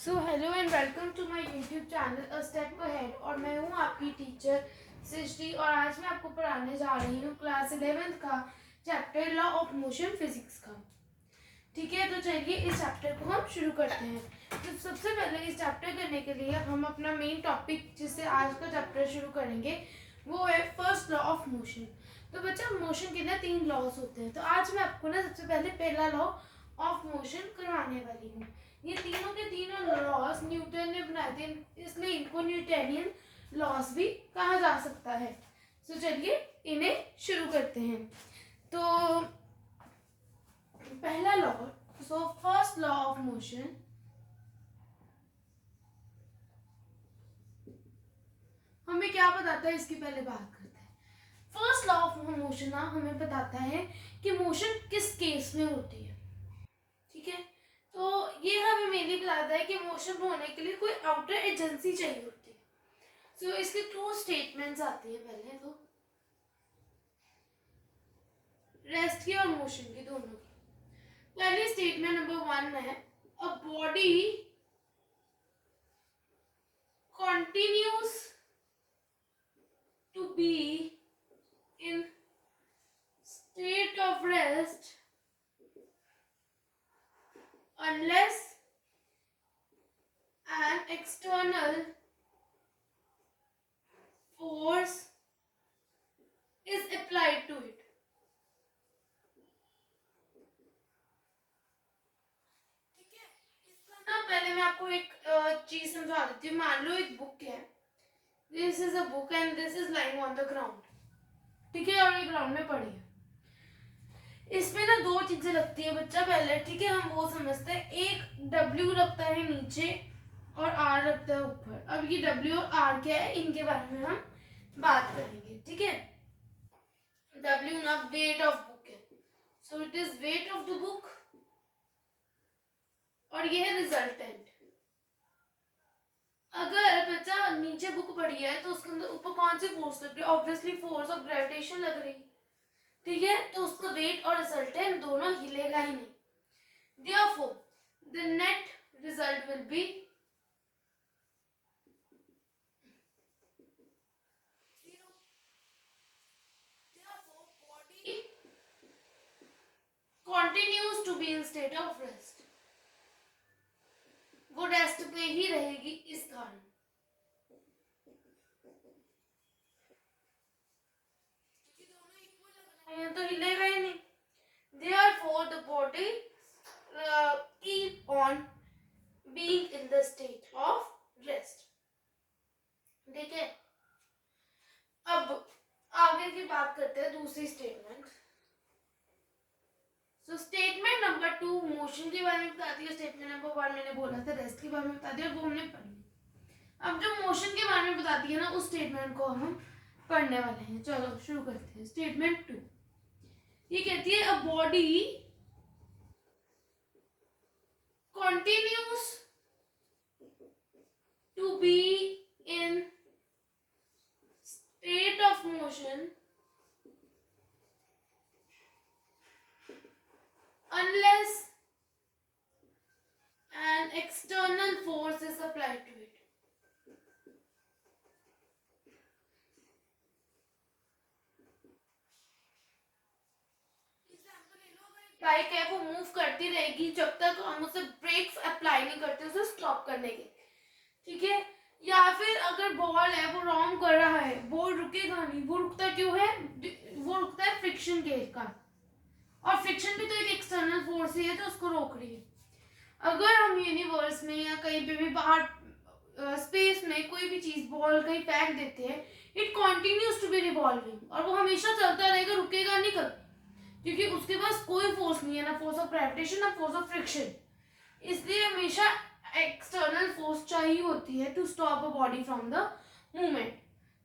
So hello and welcome to my YouTube channel a step ahead. और मैं हूँ आपकी टीचर सृष्टि और आज मैं आपको पढ़ाने जा रही हूँ क्लास 11th का chapter law of motion physics का। ठीक है, तो चलिए इस चैप्टर को हम शुरू करते हैं। तो सबसे पहले इस चैप्टर करने के लिए हम अपना मेन टॉपिक जिससे आज का चैप्टर शुरू करेंगे वो है फर्स्ट लॉ ऑफ मोशन। तो बच्चा मोशन के ना 3 लॉज होते हैं, तो आज मैं आपको ना सबसे पहले पहला लॉ ऑफ मोशन करवाने वाली हूँ। ये तीनों के तीनों लॉज न्यूटन ने बनाए थे, इसलिए इनको न्यूटनियन लॉज भी कहा जा सकता है। तो चलिए इन्हें शुरू करते हैं। तो पहला law, so first law of motion, हमें क्या बताता है इसकी पहले बात करते हैं। फर्स्ट लॉ ऑफ मोशन हमें बताता है कि मोशन किस केस में होती है। ठीक है, तो ये हमें मेनली बताता है कि मोशन होने के लिए कोई आउटर एजेंसी चाहिए होती है। सो इसकी 2 स्टेटमेंट्स आती है, पहले तो रेस्ट की और मोशन की, दोनों की। पहली स्टेटमेंट नंबर 1 है, a body continues to be in state of rest unless an external force is applied to it. ठीक है, इसका ना पहले मैं आपको एक चीज समझा देती हूँ। मान लो एक बुक है, this is a book and this is lying on the ground. ठीक है, और ये ग्राउंड में पड़ी है। इसमें ना 2 चीजें लगती है बच्चा, पहले ठीक है हम वो समझते हैं। एक W लगता है नीचे और R लगता है ऊपर। अब ये W और R क्या है, इनके बारे में हम बात करेंगे। ठीक है, W ना वेट ऑफ बुक है, so it is weight of the book, और ये है रिजल्टेंट। अगर बच्चा नीचे बुक पड़ी है तो उसके अंदर ऊपर कौन सी फोर्स लग रही है, ऑब्वियसली फोर्स ऑफ ग्रेविटेशन लग रही है। ठीक है, तो उसका वेट और रिजल्टेंट दोनों हिलेगा ही नहीं। Therefore, the net result will be zero. Therefore, body continues to be in state of rest. वो रेस्ट पे ही रहेगी इस कारण। तो हिलेगा ही नहीं। Therefore, the body keep on being in the state of rest. ठीक है, अब आगे की बात करते हैं दूसरी statement. So statement number 2 motion के बारे में बताती है। स्टेटमेंट नंबर 1 मैंने बोला था रेस्ट के बारे में बताती है, वो हमने पढ़ी। अब जो मोशन के बारे में बताती है ना, उस स्टेटमेंट को हम पढ़ने वाले हैं। चलो शुरू करते हैं। स्टेटमेंट 2 ये कहती है, a body continues to be in state of motion unless an external force is applied to it. Bike है वो मूव करती रहेगी जब तक हम उसे ब्रेक्स अप्लाई नहीं करते उसे स्टॉप करने के। ठीक है, या फिर अगर बॉल है वो रॉन्ग कर रहा है, बॉल रुकेगा नहीं। वो रुकता क्यों है, वो रुकता है फ्रिक्शन के कारण, और फ्रिक्शन भी तो एक एक्सटर्नल फोर्स ही है जो उसको रोक रही है। अगर हम यूनिवर्स में या कहीं पे भी बाहर स्पेस में कोई भी चीज बॉल कहीं फेंक देते हैं, it continues to be revolving, और वो हमेशा चलता रहेगा, रुकेगा नहीं कभी, क्योंकि उसके पास कोई फोर्स नहीं है, ना फोर्स ऑफ ग्रेविटेशन ना फोर्स ऑफ फ्रिक्शन। इसलिए हमेशा एक्सटर्नल फोर्स चाहिए होती है to stop a body from the movement.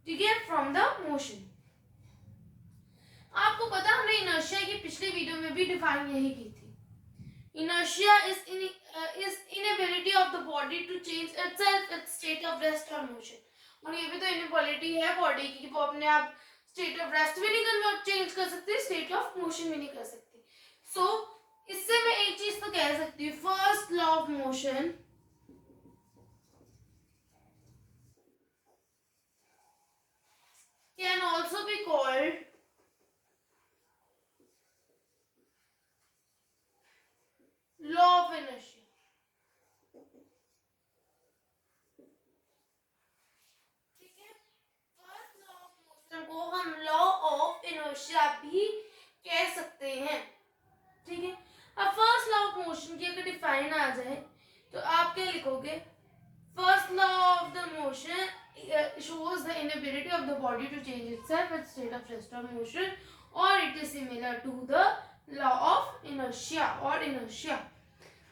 ठीक है, फ्रॉम द मोशन। आपको पता हमने इनर्शिया की पिछले वीडियो में भी डिफाइन यही की थी। Inertia is inability of the body to change itself its state of rest or motion. और ये भी तो इनएबिलिटी है बॉडी की, वो अपने आप स्टेट ऑफ रेस्ट भी नहीं चेंज कर सकती, स्टेट ऑफ मोशन भी नहीं कर सकती। सो इससे मैं एक चीज तो कह सकती हूँ, first law of motion inertia भी कह सकते हैं। ठीक है, अब फर्स्ट लॉ ऑफ मोशन की अगर डिफाइन आ जाए तो आप क्या लिखोगे? First law of the motion shows the inability of the body to change itself at state of rest or motion, or it is similar to the law of inertia or inertia.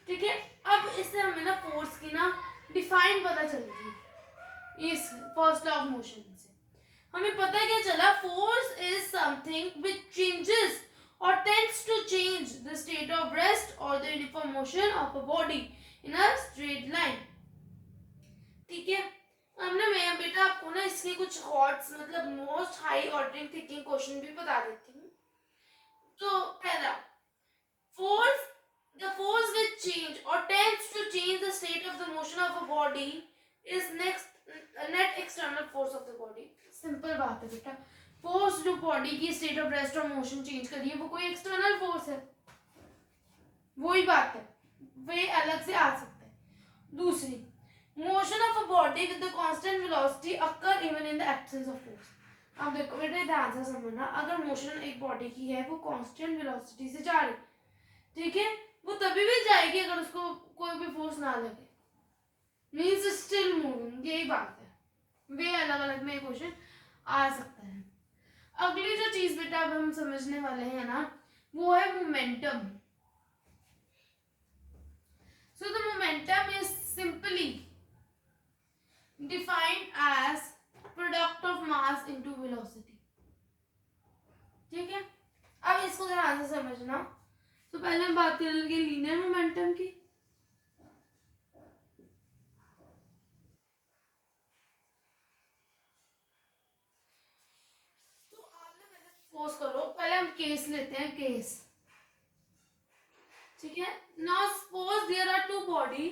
ठीक है, अब इससे हमें ना force की ना define पता चलती है इस फर्स्ट लॉ ऑफ मोशन से। हमें पता क्या चला? Force is something which changes or tends to change the state of rest or the uniform motion of a body in a straight line. ठीक है, अब ना मैं बेटा आपको ना इसके कुछ हॉट्स मतलब most high ordering thinking question भी बता देती हूँ। तो पहला, force, the force which change or tends to change the state of the motion of a body is net external force of the body. Simple बात है बेटा, फोर्स जो बॉडी की स्टेट ऑफ रेस्ट और मोशन चेंज करिए वो कोई external force है, वही बात है, वे अलग से आ सकते हैं। दूसरी, motion of a body with the constant velocity occur even in the absence of force. अब देखो बेटा ध्यान से समझना, अगर मोशन एक बॉडी की है वो कांस्टेंट वेलोसिटी से जा रही, ठीक है, वो तभी भी जाएगी अगर उसको कोई भी फोर्स ना लगे, मींस स्टिल मूविंग, यही बात है, वे अलग अलग में क्वेश्चन आ सकता है। अगली जो चीज बेटा अब हम समझने वाले हैं ना वो है momentum. So the momentum is simply defined as product of mass into velocity. ठीक है, अब इसको ध्यान से समझना। तो पहले हम बात कर लेंगे लीनियर मोमेंटम की। सपोज करो, पहले हम केस लेते हैं, केस, ठीक है। Now suppose there are two body,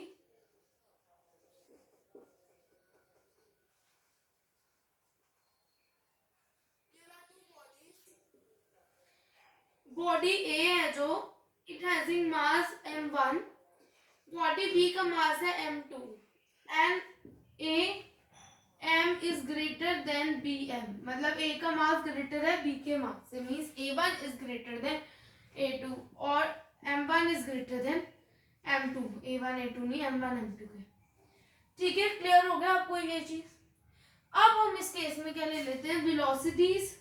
body A है जो it having mass m1, body B का मास है m2 and A m is greater than B M, मतलब ए का मास ग्रेटर है बी के मास से, means a1 is greater then a2 और m1 is greater then m2, a1 a2 नहीं m1 m2 है। ठीक है, क्लियर हो गया आपको ये चीज? अब हम इस केस में क्या ले लेते हैं, velocities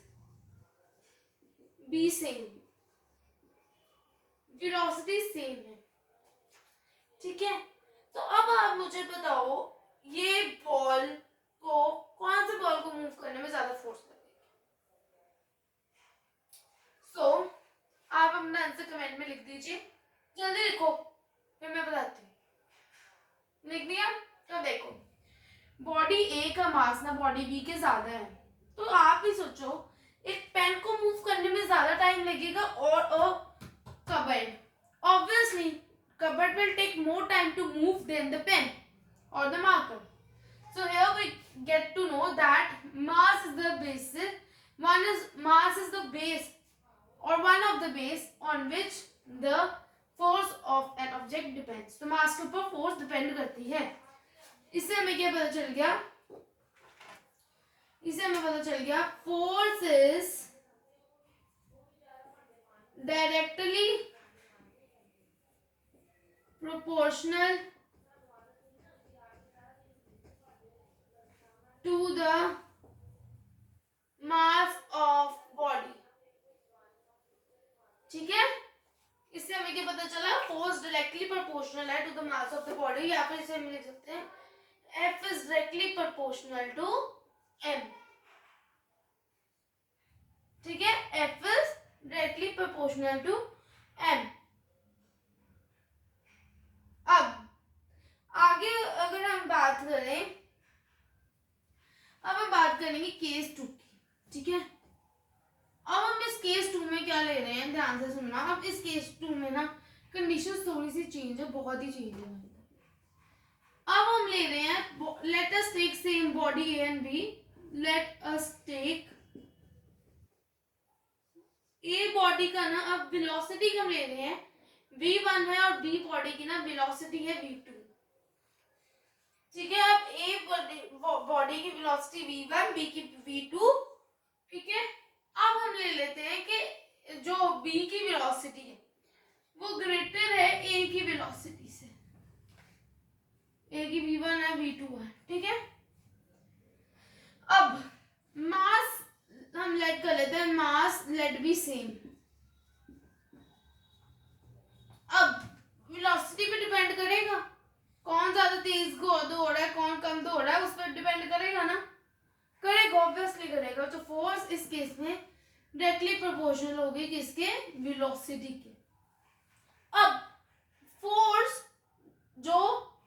B same, velocity same है, ठीक है। तो अब आप मुझे बताओ ये बॉल को, कौन से बॉल को मूव करने में ज्यादा फोर्स लगेगी? सो आप अपना आंसर कमेंट में लिख दीजिए, जल्दी लिखो फिर मैं बताती हूँ। लिख दिया? तो देखो, बॉडी ए का मास ना बॉडी बी के ज्यादा है, तो आप ही सोचो एक पेन को मूव करने में ज्यादा टाइम लगेगा और अ cupboard? Obviously, cupboard will take more time to move than the pen or the marker. So here we get to know that mass is the basis. Mass is the base or one of the base on which the force of an object depends. तो mass के ऊपर force depend करती है। इससे हमें क्या पता चल गया? इससे हमें पता चल गया force is directly proportional to the mass of body। ठीक है, इससे हमें क्या पता चला? फोर्स डायरेक्टली प्रोपोर्शनल है to the mass of the body, या फिर इसे हम लिख सकते हैं F is directly proportional to M। ठीक है, F is directly proportional to M। अब आगे अगर हम बात करें, अब हम बात करेंगे केस 2 की, ठीक है। अब हम इस केस 2 में क्या ले रहे हैं, ध्यान से सुनना। अब इस केस 2 में ना कंडीशन थोड़ी सी चेंज है, बहुत ही चेंज है। अब हम ले रहे हैं, let us take same body A and B, let us take a body का ना अब वेलोसिटी हम ले रहे हैं v1 है और बी बॉडी की ना वेलोसिटी है v2। ठीक है, अब ए बॉडी की वेलोसिटी v1, बी की v2, ठीक है। अब हम ले लेते हैं कि जो b की वेलोसिटी है वो ग्रेटर है a की वेलोसिटी से। a की v1 है v2 है, ठीक है। अब मास हम लेट कर लेते हैं, मास लेट बी सेम। अब वेलोसिटी पे डिपेंड करेगा कौन ज्यादा तेज दौड़ रहा है कौन कम दौड़ रहा है, उस पर डिपेंड करेगा ना, करेगा, ऑब्वियसली करेगा। तो फोर्स इस केस में डायरेक्टली प्रोपोर्शनल होगी किसके, वेलोसिटी के। अब फोर्स जो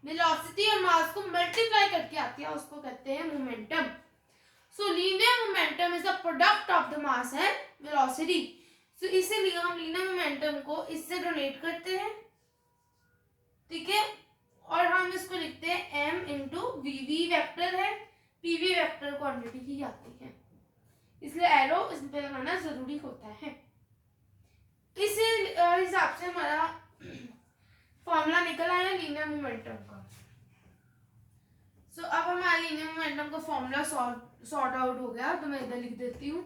वेलोसिटी और मास को मल्टीप्लाई करके आती है उसको कहते हैं momentum. So linear momentum is the product of the mass and velocity. So इसीलिए हम लीनियर मोमेंटम को इससे डोनेट करते हैं, ठीक है। और हम इसको लिखते हैं m into v, v vector है, पीवी वेक्टर क्वांटिटी की जाती है, इसलिए एरो इस पे लगाना जरूरी होता है। इसी हिसाब से हमारा फॉर्मूला निकल आया लीनियर मोमेंटम का। सो अब हमारा लीनियर मोमेंटम का फॉर्मूला सॉर्ट आउट हो गया, तो मैं इधर लिख देती हूँ,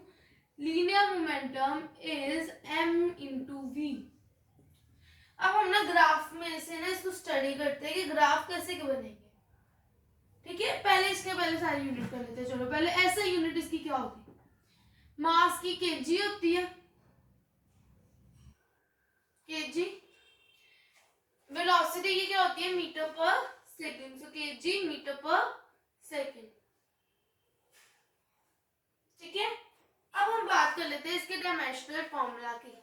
linear momentum is m into v. अब हम ना ग्राफ में से ना इसको स्टडी करते हैं कि ग्राफ कैसे बनेंगे, ठीक है। पहले सारी यूनिट कर लेते हैं। चलो पहले ऐसा यूनिट इसकी क्या होती है, मास की केजी होती है, केजी। वेलोसिटी की क्या होती है, मीटर पर सेकंड, सो केजी मीटर पर सेकंड, ठीक है। अब हम बात कर लेते हैं इसके डायमेंशनल फॉर्मूला की।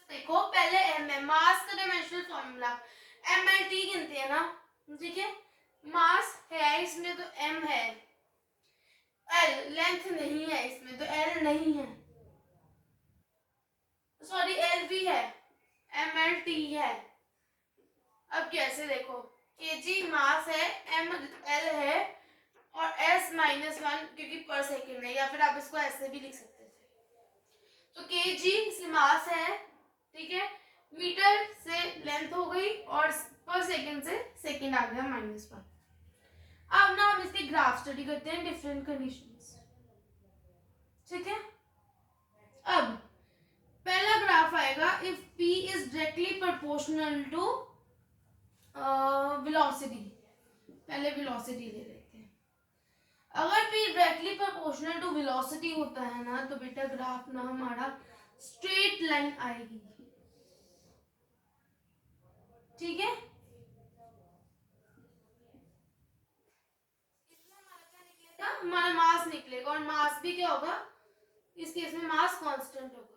देखो पहले m है, मास का डायमेंशनल फॉर्मूला mLT गिनते हैं ना, ठीक है। मास है इसमें तो m है, l लेंथ नहीं है इसमें तो l नहीं है, सॉरी l भी है, mLT है। अब कैसे देखो, kg मास है, m l है और s -1 क्योंकि पर सेकेंड है, या फिर आप इसको ऐसे भी लिख सकते थे। तो kg से मास है, ठीक है, मीटर से लेंथ हो गई और पर सेकंड से सेकंड आ गया -1। अब ना हम इसके ग्राफ स्टडी करते हैं डिफरेंट कंडीशंस, ठीक है। अब पहला ग्राफ आएगा if p is directly proportional to velocity. पहले वेलोसिटी ले लेते हैं। अगर p directly proportional to velocity होता है ना, तो बेटा ग्राफ ना हमारा स्ट्रेट लाइन आएगी, ठीक है। हमारा मास निकलेगा और मास भी क्या होगा, इस केस में मास कांस्टेंट होगा।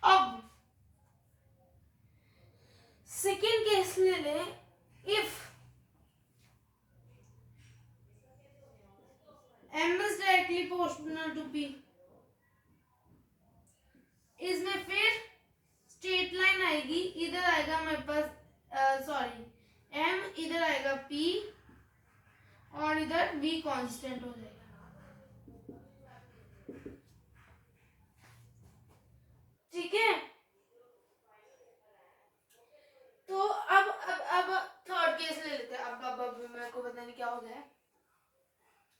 अब सेकेंड केस ले ले, if m is directly proportional to p, इसमें फिर स्ट्रेट लाइन आएगी, इधर आएगा हमारे पास सॉरी m, इधर आएगा p और इधर v कांस्टेंट हो जाएगा, ठीक है। तो अब थर्ड केस ले लेते हैं। अब मेरे को पता नहीं क्या हो गया है,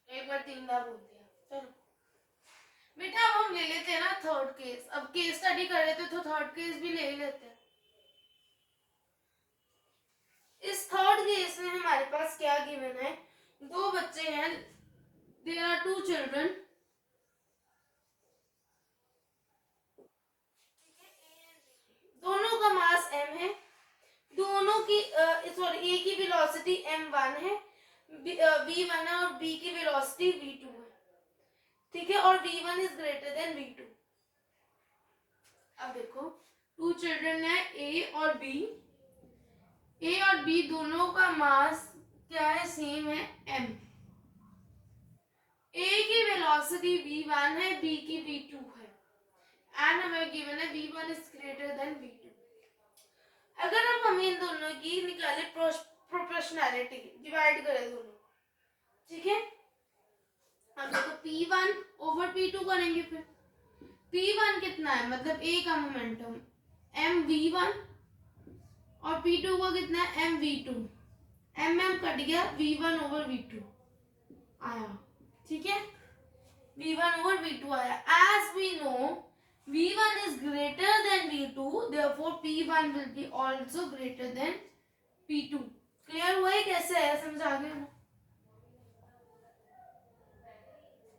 एक बार 3 बार बोल दिया। चलो बेटा अब हम ले लेते हैं ना थर्ड केस। अब केस स्टडी कर रहे थे तो थर्ड केस भी ले लेते हैं। इस थर्ड केस में हमारे पास क्या गिवन है, दो बच्चे हैं, देयर आर 2 चिल्ड्रन, दोनों का मास m है, दोनों की सॉरी a की वेलोसिटी m1 है, v1 है और b की वेलोसिटी v2 है, ठीक है। और v1 is greater then v2। अब देखो 2 चिल्ड्रन है a और b, a और b दोनों का मास क्या है, सेम है m। a की वेलोसिटी v1 है, b की v2 है, एंड हमें गिवन है v1 is greater then v2। अगर हम हमें इन दोनों की निकाले प्रोपोर्शनैलिटी, डिवाइड करें दोनों, ठीक है। अब देखो p1 ओवर p2 करेंगे, फिर p1 कितना है, मतलब a का मोमेंटम mv1 और P2 को कितना है mv2, mm कट गया, v1 over v2 आया, ठीक है, v1 over v2 आया। as we know v1 is greater than v2, therefore p1 will be also greater than p2। Clear हुआ है कैसे है, समझा गया ना।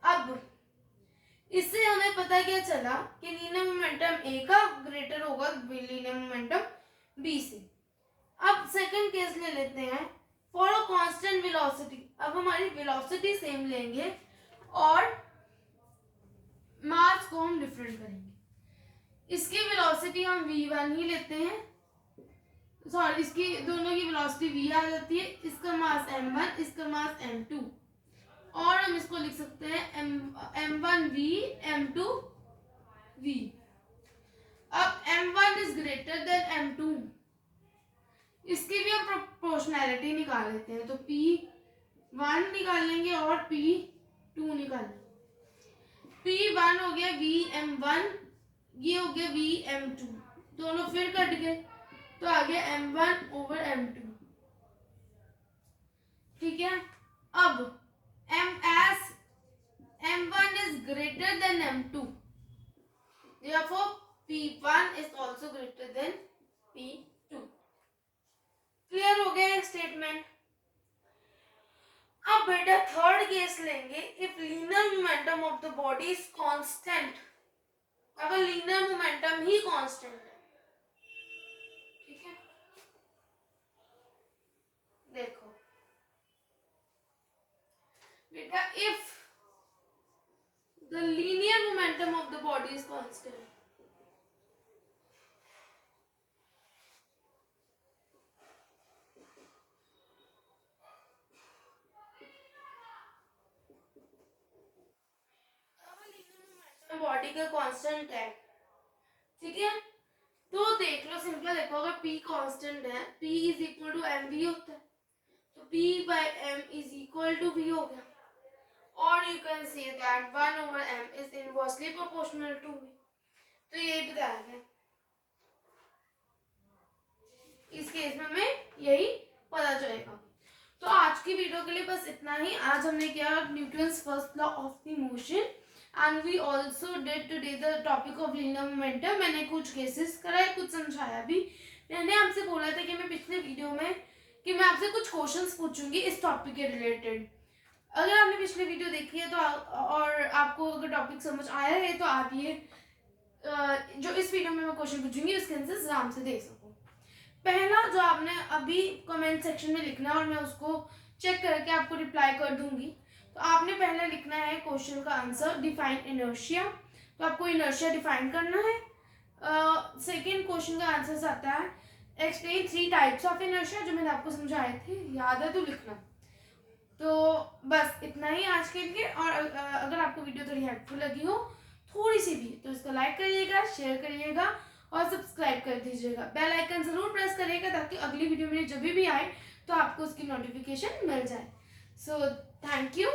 अब इससे हमें पता क्या चला कि लीनियर मोमेंटम ए का ग्रेटर होगा लीनियर मोमेंटम बी से। अब सेकंड केस ले लेते हैं, फॉर अ कांस्टेंट वेलोसिटी। अब हमारी वेलोसिटी सेम लेंगे और मास को हम डिफरेंट करेंगे। इसकी वेलोसिटी हम v1 ही लेते हैं, सॉरी इसकी दोनों की वेलोसिटी v आ जाती है, इसका मास m1, इसका मास m2, और हम इसको लिख सकते हैं m1v m2v। अब m1 is greater then m2, इसकी भी हम प्रोपोर्शनैलिटी निकाल लेते हैं, तो p1 निकाल लेंगे और p2 निकाल लेंगे। p1 हो गया vm1, ये हो गया vm2, दोनों फिर कट गए तो आ गया m1 over m2, ठीक है। अब as m1 is greater than m2, therefore p1 is also greater than p2। Clear हो गया स्टेटमेंट। अब बेटा थर्ड केस लेंगे, if linear momentum of the body is constant. अगर लीनियर मोमेंटम ही कांस्टेंट है, ठीक है, देखो बेटा, if the linear momentum of the body is constant, body का कांस्टेंट है, ठीक है, तो देख लो सिंपल, देखो अगर p कांस्टेंट है, p is equal to mv होता है, तो p by m is equal to v हो गया, और you can say that 1 over m is inversely proportional to v। तो ये बताया है, इस केस में हमें यही पता चलेगा। तो आज की वीडियो के लिए बस इतना ही। आज हमने किया Newton's first law of the motion and we also did today the topic of linear momentum. मैंने कुछ केसेस कराए, कुछ समझाया भी। मैंने आपसे बोला था कि मैं पिछले वीडियो में कि मैं आपसे कुछ क्वेश्चंस पूछूंगी इस टॉपिक के रिलेटेड। अगर आपने पिछले वीडियो देखी है तो और आपको अगर टॉपिक समझ आया है तो आप ये जो इस वीडियो में मैं क्वेश्चन पूछूंगी उसके आंसर आराम से दे सको। पहला जो आपने अभी कमेंट सेक्शन में लिखना है और मैं उसको चेक करके आपको रिप्लाई कर दूंगी। तो आपने पहले लिखना है क्वेश्चन का आंसर, डिफाइन इनर्शिया। तो आपको इनर्शिया डिफाइन करना है। सेकंड क्वेश्चन का आंसर आता है एक्सप्लेन 3 टाइप्स ऑफ इनर्शिया, जो मैंने आपको समझाए थे, याद है तो लिखना। तो बस इतना ही आज के लिए। और अगर आपको वीडियो थोड़ी हेल्पफुल लगी हो थोड़ी सी भी, तो इसको लाइक करिएगा, शेयर करिएगा और सब्सक्राइब कर दीजिएगा। बेल आइकन जरूर प्रेस करिएगा ताकि अगली वीडियो मेरी जब भी आए तो आपको उसकी नोटिफिकेशन मिल जाए। So thank you.